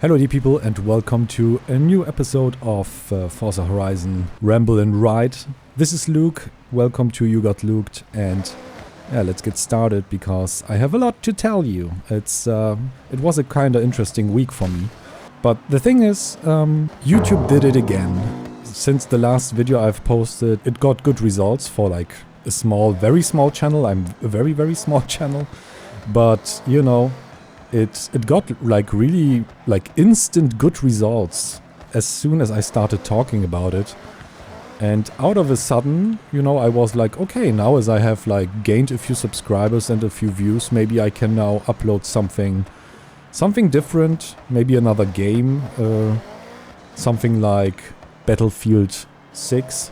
Hello dear people and welcome to a new episode of Forza Horizon Ramble and Ride. This is Luke, welcome to You Got Luked, and yeah, let's get started because I have a lot to tell you. It was a kinda interesting week for me. But the thing is, YouTube did it again. Since the last video I've posted, it got good results for like a small, very small channel. I'm a very, very small channel. But, you know, it got like really like instant good results as soon as I started talking about it. And out of a sudden, you know, I was like, okay, now as I have like gained a few subscribers and a few views, maybe I can now upload something different, maybe another game, something like Battlefield 6.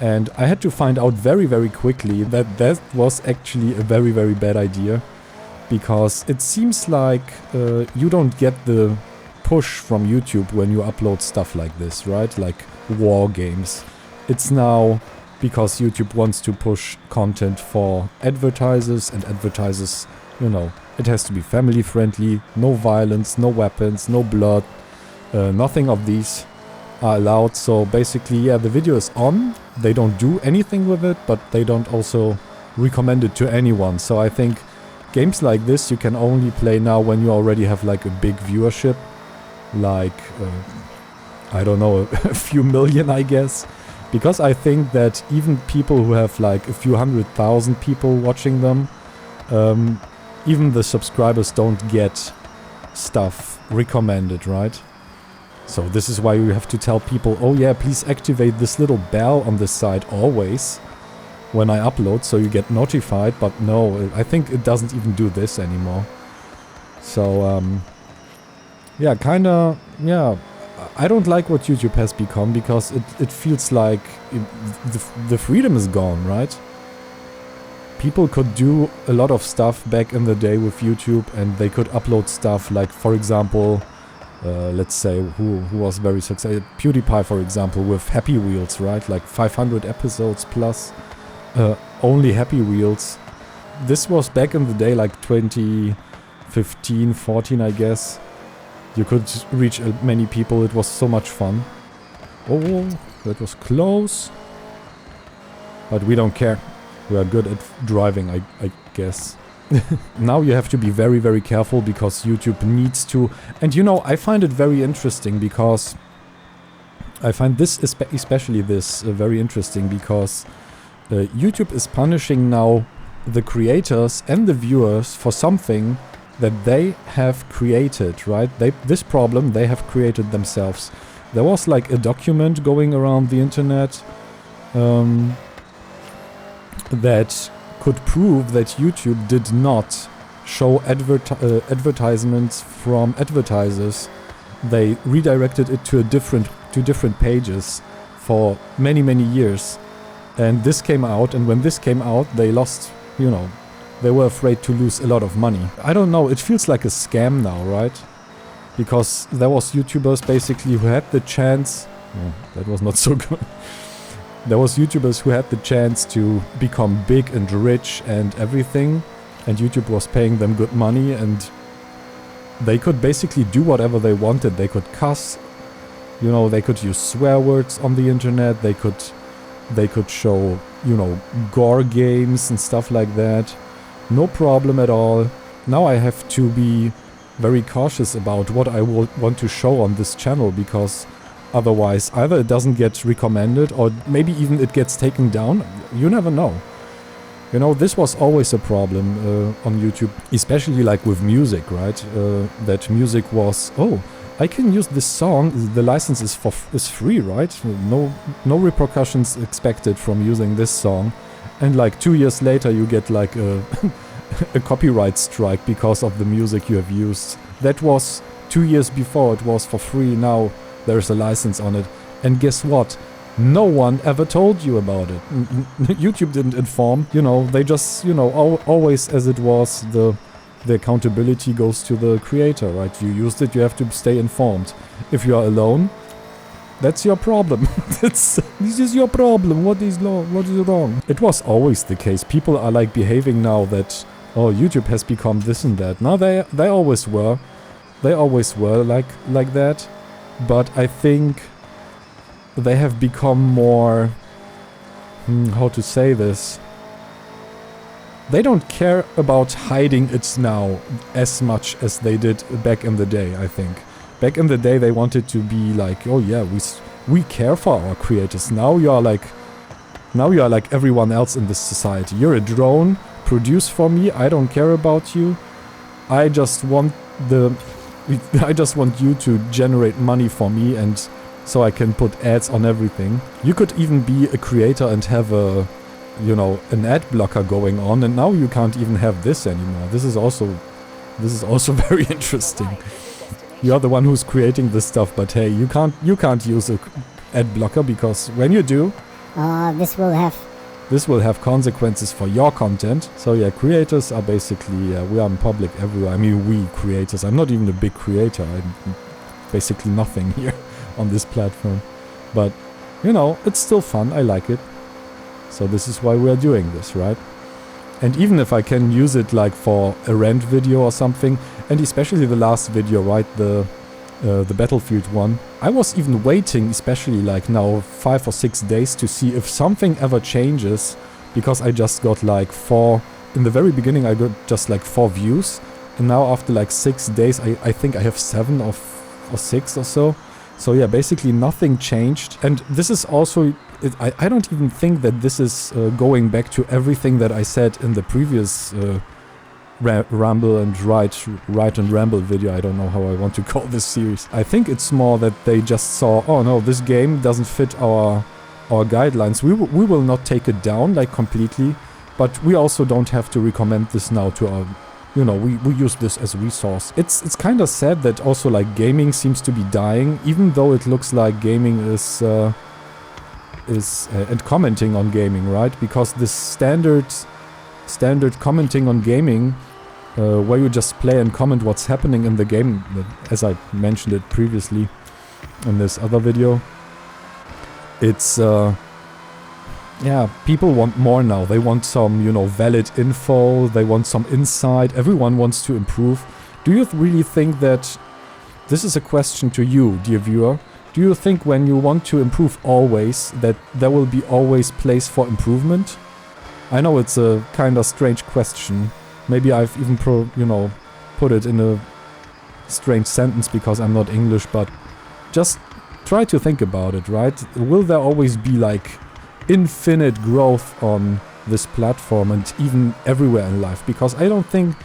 And I had to find out very, very quickly that that was actually a very, very bad idea. Because it seems like you don't get the push from YouTube when you upload stuff like this, right? Like war games. It's now because YouTube wants to push content for advertisers, and advertisers, you know, it has to be family friendly, no violence, no weapons, no blood, nothing of these are allowed. So basically, yeah, the video is on, they don't do anything with it, but they don't also recommend it to anyone. So I think games like this you can only play now when you already have like a big viewership, like, I don't know, a few million I guess. Because I think that even people who have like a few 100,000 people watching them, even the subscribers don't get stuff recommended, right? So this is why you have to tell people, oh yeah, please activate this little bell on this side always when I upload, so you get notified. But no, I think it doesn't even do this anymore. So, yeah, kinda, yeah, I don't like what YouTube has become, because it feels like the freedom is gone, right? People could do a lot of stuff back in the day with YouTube, and they could upload stuff like, for example, let's say, who was very successful, PewDiePie, for example, with Happy Wheels, right? Like 500 episodes plus. Only Happy Wheels. This was back in the day, like 2015, 14, I guess. You could reach many people. It was so much fun. Oh, that was close. But we don't care. We are good at driving, I guess. Now you have to be very, very careful, because YouTube needs to... And you know, I find it very interesting, because... I find this, especially this, very interesting, because... YouTube is punishing now the creators and the viewers for something that they have created, right? This problem they have created themselves. There was like a document going around the internet that could prove that YouTube did not show advertisements from advertisers. They redirected it to different pages for many, many years. And this came out, and when this came out, they lost, you know, they were afraid to lose a lot of money. I don't know, it feels like a scam now, right? Because there was YouTubers basically who had the chance... Oh, that was not so good. There was YouTubers who had the chance to become big and rich and everything, and YouTube was paying them good money, and they could basically do whatever they wanted. They could cuss, you know, they could use swear words on the internet, they could show, you know, gore games and stuff like that. No problem at all. Now I have to be very cautious about what I will want to show on this channel, because otherwise either it doesn't get recommended, or maybe even it gets taken down. You never know. You know, this was always a problem on YouTube, especially like with music, right? That music was, oh, I can use this song, the license is free, right? No repercussions expected from using this song. And like 2 years later you get like a copyright strike because of the music you have used. That was 2 years before, it was for free, now there's a license on it. And guess what? No one ever told you about it. YouTube didn't inform, you know, they just, you know, always as it was, the accountability goes to the creator, right? You used it, you have to stay informed. If you are alone, that's your problem. This is your problem. What is wrong? It was always the case. People are like behaving now that, oh, YouTube has become this and that. Now they always were. They always were like that. But I think they have become more... how to say this? They don't care about hiding it now as much as they did back in the day, I think. Back in the day they wanted to be like, oh yeah, we care for our creators. Now you are like everyone else in this society. You're a drone, produce for me, I don't care about you. I just want you to generate money for me, and so I can put ads on everything. You could even be a creator and have an ad blocker going on, and now you can't even have this anymore. This is also very interesting. You're the one who's creating this stuff, but hey, you can't use a ad blocker, because when you do, this will have consequences for your content. So yeah, creators are basically, we are in public everywhere. I mean, we creators. I'm not even a big creator. I'm basically nothing here on this platform. But, it's still fun. I like it. So this is why we are doing this, right? And even if I can use it like for a rant video or something, and especially the last video, right, the Battlefield one, I was even waiting, especially like now 5 or 6 days, to see if something ever changes, because I just got like 4, in the very beginning I got just like 4 views, and now after like 6 days I think I have 7 or 6 or so. So yeah, basically nothing changed. And this is also, I don't even think that this is going back to everything that I said in the previous ramble and write and ramble video. I don't know how I want to call this series. I think it's more that they just saw, oh no, this game doesn't fit our guidelines. We will not take it down like completely, but we also don't have to recommend this now to our, we use this as a resource. It's kind of sad that also like gaming seems to be dying, even though it looks like gaming is and commenting on gaming, right? Because this standard commenting on gaming, where you just play and comment what's happening in the game, as I mentioned it previously in this other video, it's yeah, people want more now. They want some, valid info, they want some insight, everyone wants to improve. Do you really think that, this is a question to you, dear viewer, do you think when you want to improve always, that there will be always place for improvement? I know it's a kind of strange question. Maybe I've even put it in a strange sentence because I'm not English, but just try to think about it, right? Will there always be like infinite growth on this platform and even everywhere in life? Because I don't think,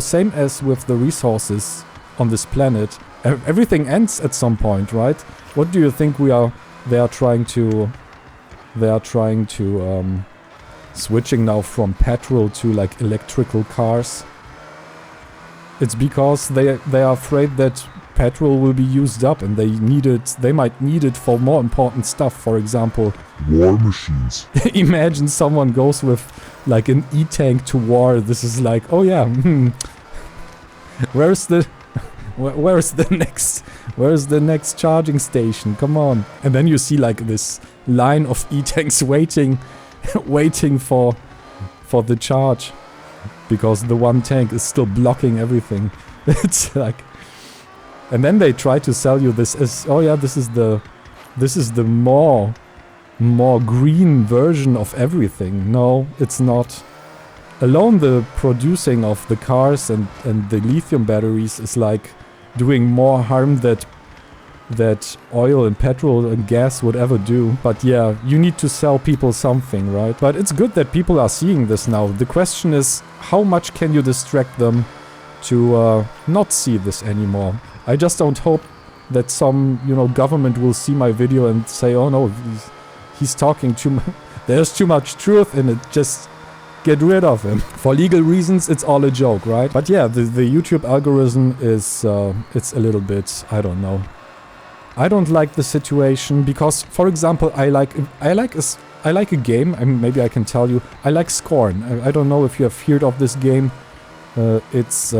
same as with the resources on this planet, everything ends at some point, right? What do you think they are trying to switching now from petrol to like electrical cars? It's because they are afraid that petrol will be used up and they might need it for more important stuff. For example, war machines. Imagine someone goes with like an e-tank to war. This is like, oh yeah, where's the next charging station? Come on. And then you see like this line of e-tanks waiting for the charge, because the one tank is still blocking everything. It's like, and then they try to sell you this as, oh yeah, this is the more green version of everything. No, it's not. Alone the producing of the cars and the lithium batteries is like doing more harm that oil and petrol and gas would ever do. But yeah, you need to sell people something, right? But it's good that people are seeing this now. The question is, how much can you distract them to not see this anymore? I just don't hope that some, government will see my video and say, oh no, he's talking too much. There's too much truth in it. Just get rid of him. For legal reasons, it's all a joke, right? But yeah, the YouTube algorithm is, it's a little bit, I don't know. I don't like the situation because, for example, I like a game. Maybe I can tell you. I like Scorn. I don't know if you have heard of this game. It's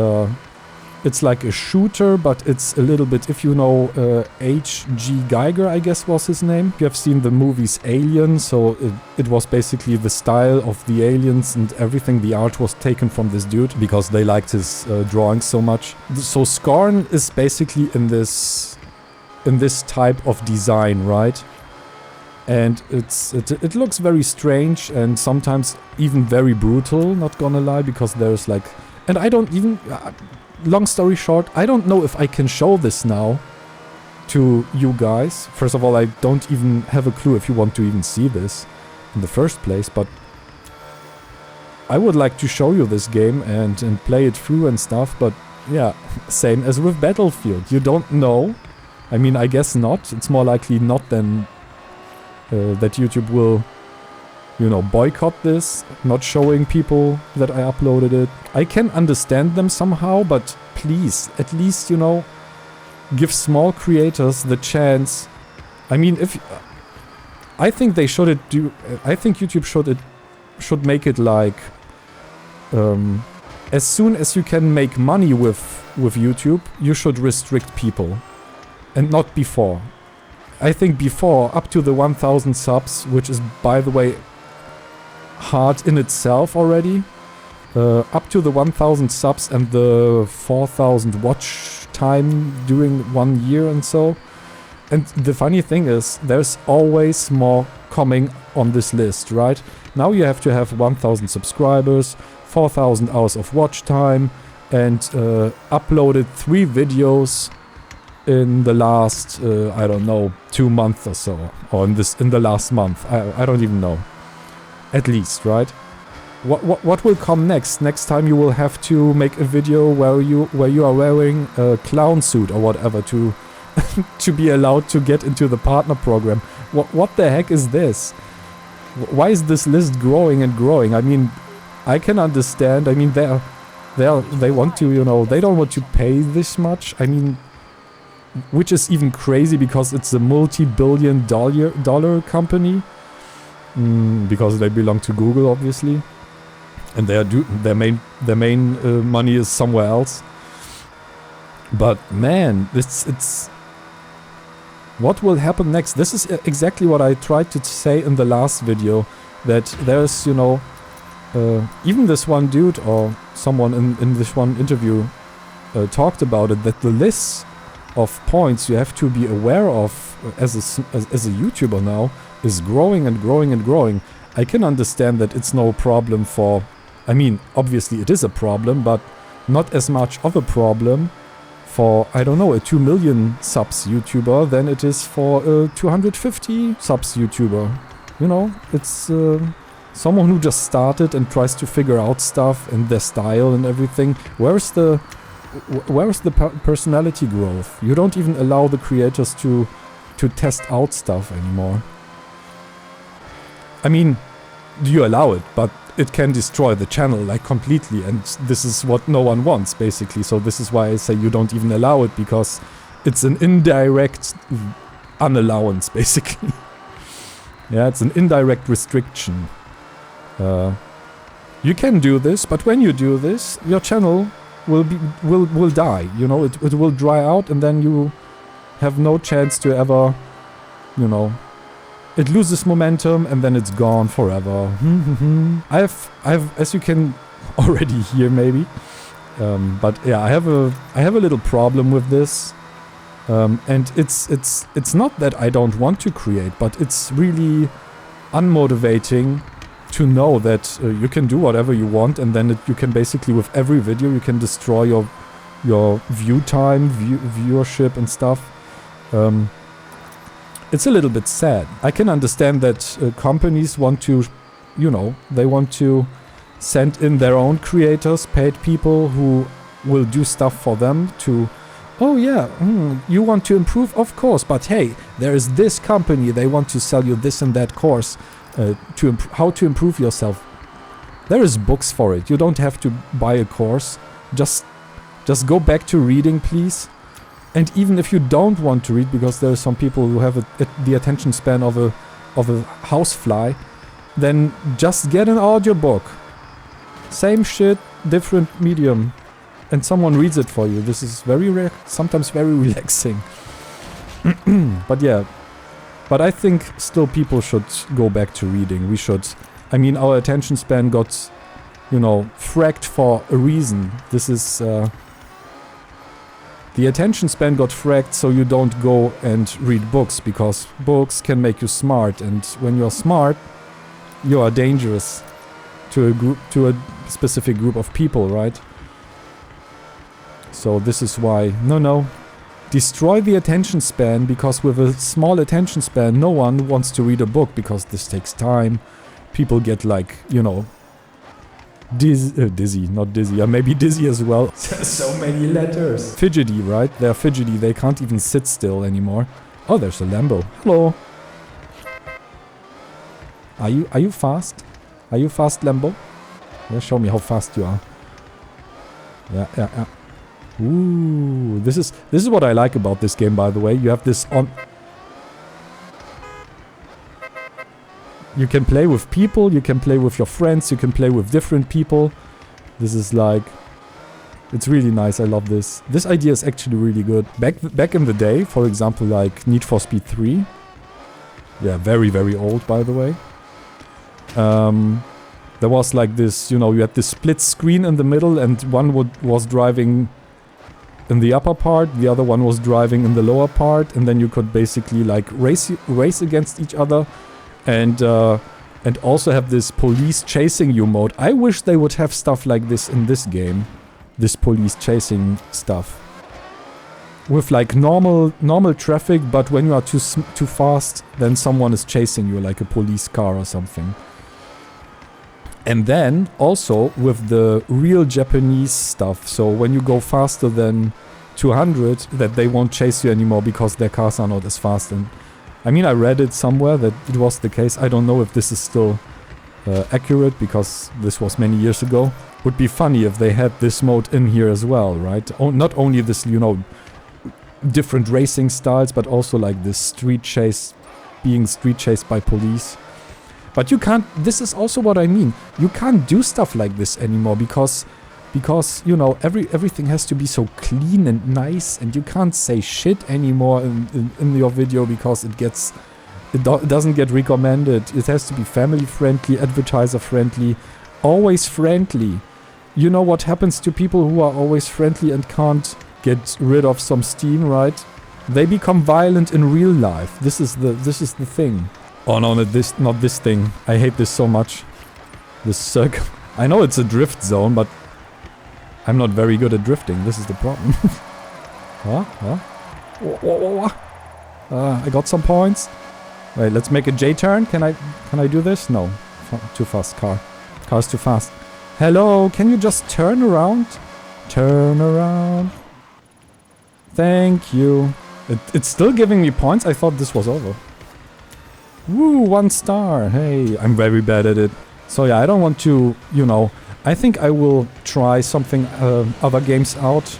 It's like a shooter, but it's a little bit, if you know H.G. Geiger, I guess was his name. You have seen the movies Alien, so it was basically the style of the aliens and everything. The art was taken from this dude because they liked his drawings so much. So Scorn is basically in this type of design, right? And it looks very strange and sometimes even very brutal, not gonna lie, because there's like... And I don't even... long story short, I don't know if I can show this now to you guys. First of all, I don't even have a clue if you want to even see this in the first place, but I would like to show you this game and play it through and stuff, but yeah, same as with Battlefield. You don't know. I mean, I guess not. It's more likely not than that YouTube will, you know, boycott this, not showing people that I uploaded it. I can understand them somehow, but please, at least, you know, give small creators the chance. I mean, if... I think they should do... I think YouTube should make it like... as soon as you can make money with YouTube, you should restrict people. And not before. I think before, up to the 1000 subs, which is, by the way, hard in itself already. Up to the 1000 subs and the 4000 watch time during 1 year and so. And the funny thing is, there's always more coming on this list, right? Now you have to have 1000 subscribers, 4000 hours of watch time, and uploaded 3 videos in the last, I don't know, 2 months or so. Or in the last month. I don't even know. At least, right? What will come next? Next time you will have to make a video where you are wearing a clown suit or whatever to to be allowed to get into the partner program. What the heck is this? Why is this list growing and growing? I mean, I can understand. I mean, they want to, you know, they don't want to pay this much. I mean, which is even crazy because it's a multi-billion dollar company. Because they belong to Google, obviously, and their main money is somewhere else. But man, it's what will happen next? This is exactly what I tried to say in the last video. That there's, you know, even this one dude or someone in this one interview talked about it. That the list of points you have to be aware of as a YouTuber now is growing and growing and growing. I can understand that it's no problem for... I mean, obviously it is a problem, but not as much of a problem for, I don't know, a 2 million subs YouTuber than it is for a 250 subs YouTuber. You know, it's someone who just started and tries to figure out stuff and their style and everything. Where's the personality growth? You don't even allow the creators to test out stuff anymore. I mean, you allow it, but it can destroy the channel, like, completely, and this is what no one wants, basically. So this is why I say you don't even allow it, because it's an indirect unallowance, basically. Yeah, it's an indirect restriction. You can do this, but when you do this, your channel will die, you know, it will dry out, and then you have no chance to ever, you know... It loses momentum and then it's gone forever. I've, as you can already hear, maybe. But yeah, I have a little problem with this, and it's not that I don't want to create, but it's really unmotivating to know that you can do whatever you want, and then you can basically, with every video, you can destroy your view time, viewership and stuff. It's a little bit sad. I can understand that companies want to, you know, they want to send in their own creators, paid people who will do stuff for them to, oh yeah, you want to improve? Of course, but hey, there is this company, they want to sell you this and that course how to improve yourself. There is books for it. You don't have to buy a course. Just go back to reading, please. And even if you don't want to read, because there are some people who have the attention span of a housefly, then just get an audiobook. Same shit, different medium. and someone reads it for you. This is sometimes very relaxing. But yeah, but I think still people should go back to reading. We should. I mean, our attention span got, you know, fracked for a reason. This is the attention span got fracked so you don't go and read books, because books can make you smart, and when you're smart, you are dangerous to a specific group of people, right? So this is why, no, destroy the attention span, because with a small attention span, no one wants to read a book, because this takes time. People get like, you know, dizzy, not dizzy, maybe dizzy as well. So many letters. Fidgety, right? They're fidgety, they can't even sit still anymore. Oh, there's a Lambo. Hello. Are you fast? Are you fast, Lambo? Yeah, show me how fast you are. Yeah. Ooh, this is what I like about this game, by the way. You have this on. You can play with people, you can play with your friends, you can play with different people. This is like, it's really nice. I love this. This idea is actually really good. Back in the day, for example, like Need for Speed 3. Yeah, very, very old, by the way. There was like this, you know, you had this split screen in the middle, and one was driving in the upper part, the other one was driving in the lower part, and then you could basically like race against each other, and also have this police chasing you mode. I wish they would have stuff like this in this game, this police chasing stuff, with like normal traffic, but when you are too fast, then someone is chasing you, like a police car or something. And then also with the real Japanese stuff, so when you go faster than 200, that they won't chase you anymore because their cars are not as fast. And I mean, I read it somewhere that it was the case. I don't know if this is still accurate, because this was many years ago. Would be funny if they had this mode in here as well, right? Not only this, you know, different racing styles, but also like this street chase, being street chased by police. But you can't, this is also what I mean, you can't do stuff like this anymore, because you know, everything has to be so clean and nice, and you can't say shit anymore in your video, because it doesn't get recommended. It has to be family friendly, advertiser friendly, always friendly. You know what happens to people who are always friendly and can't get rid of some steam, right? They become violent in real life. This is the thing. Oh no, not this thing. I hate this so much. This circle. I know it's a drift zone, but I'm not very good at drifting. This is the problem. Huh? I got some points. Wait, let's make a J-turn. Can I do this? No. Too fast, car. Car's too fast. Hello, can you just turn around? Turn around. Thank you. It's still giving me points. I thought this was over. Woo, 1 star. Hey, I'm very bad at it. So yeah, I don't want to, you know, I think I will try something, other games out,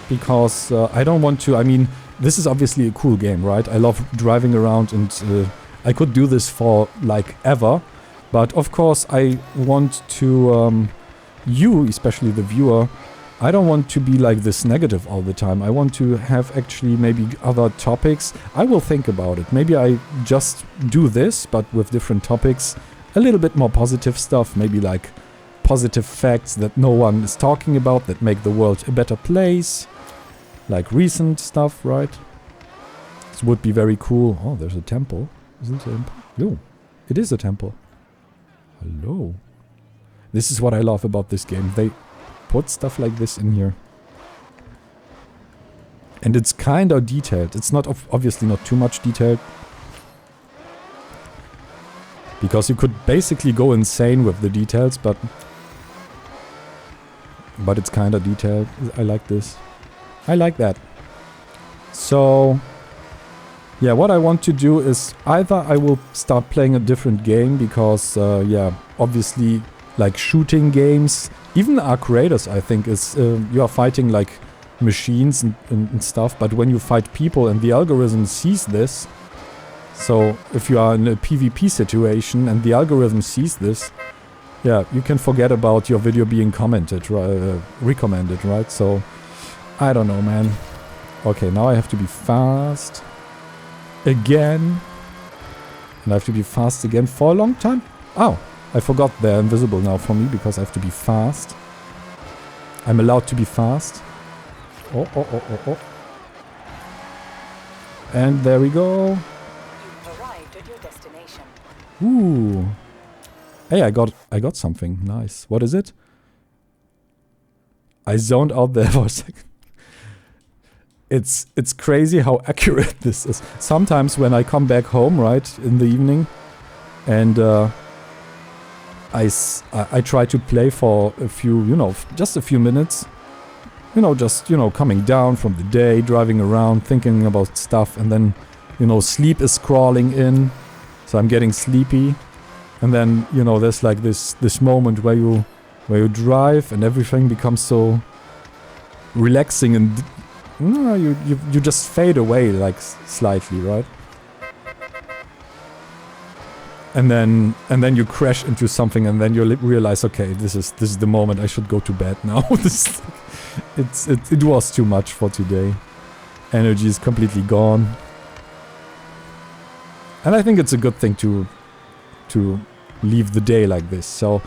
because I don't want to, I mean, this is obviously a cool game, right? I love driving around, and I could do this for like ever, but of course I want to, you, especially the viewer, I don't want to be like this negative all the time. I want to have actually maybe other topics. I will think about it. Maybe I just do this, but with different topics. A little bit more positive stuff, maybe like positive facts that no one is talking about, that make the world a better place. Like recent stuff, right? This would be very cool. Oh, there's a temple. Isn't it a temple? No, it is a temple. Hello. This is what I love about this game. They put stuff like this in here. And it's kind of detailed. It's not obviously not too much detailed, because you could basically go insane with the details, but it's kind of detailed. I like this. I like that. So yeah, what I want to do is either I will start playing a different game, because yeah, obviously like shooting games, even Arc Raiders, I think, is you are fighting like machines and stuff, but when you fight people and the algorithm sees this, so if you are in a PvP situation and the algorithm sees this, yeah, you can forget about your video being commented, recommended, right? So, I don't know, man. Okay, now I have to be fast again. And I have to be fast again for a long time. Oh, I forgot they're invisible now for me because I have to be fast. I'm allowed to be fast. Oh, oh, oh, oh, oh. And there we go. You've arrived at your destination. Ooh. Hey, I got something. Nice. What is it? I zoned out there for a second. It's crazy how accurate this is. Sometimes when I come back home, right, in the evening, and I try to play for a few, you know, just a few minutes. You know, just, you know, coming down from the day, driving around, thinking about stuff, and then, you know, sleep is crawling in, so I'm getting sleepy. And then, you know, there's like this moment where you drive and everything becomes so relaxing and you just fade away like slightly, right? And then you crash into something, and then you realize, okay, this is the moment I should go to bed now. It was too much for today. Energy is completely gone, and I think it's a good thing to leave the day like this. So,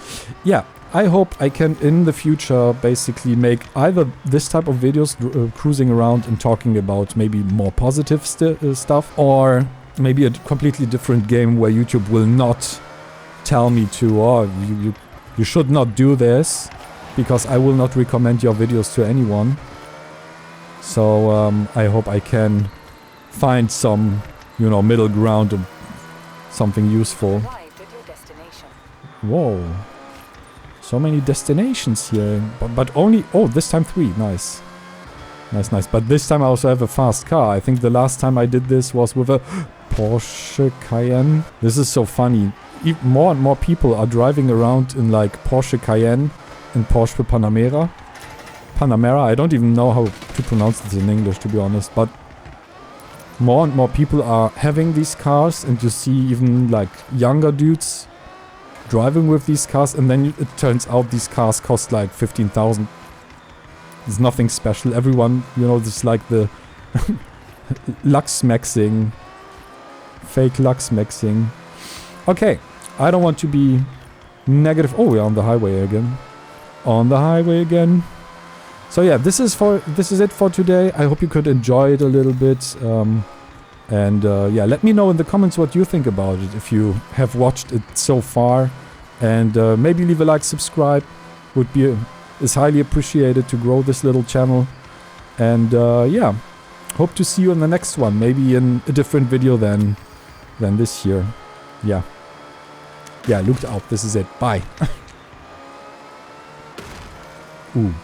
yeah, I hope I can in the future basically make either this type of videos, cruising around and talking about maybe more positive stuff, or maybe a completely different game where YouTube will not tell me to, oh, you should not do this, because I will not recommend your videos to anyone. So I hope I can find some, you know, middle ground and something useful. Arrived at your destination. Whoa. So many destinations here. But only... Oh, this time 3. Nice. Nice, nice. But this time I also have a fast car. I think the last time I did this was with a Porsche Cayenne. This is so funny. More and more people are driving around in like Porsche Cayenne and Porsche Panamera. Panamera, I don't even know how to pronounce this in English, to be honest. But more and more people are having these cars, and you see even like younger dudes driving with these cars, and then it turns out these cars cost like 15,000. There's nothing special. Everyone, you know, this is like the Lux-maxing. Fake Lux-maxing. Okay, I don't want to be negative. Oh, we're on the highway again. On the highway again. So yeah, this is it for today. I hope you could enjoy it a little bit. Yeah, let me know in the comments what you think about it, if you have watched it so far. And maybe leave a like, subscribe. Is highly appreciated to grow this little channel. And yeah, hope to see you in the next one. Maybe in a different video than this year. Yeah. Yeah, looked out. This is it. Bye. Ooh.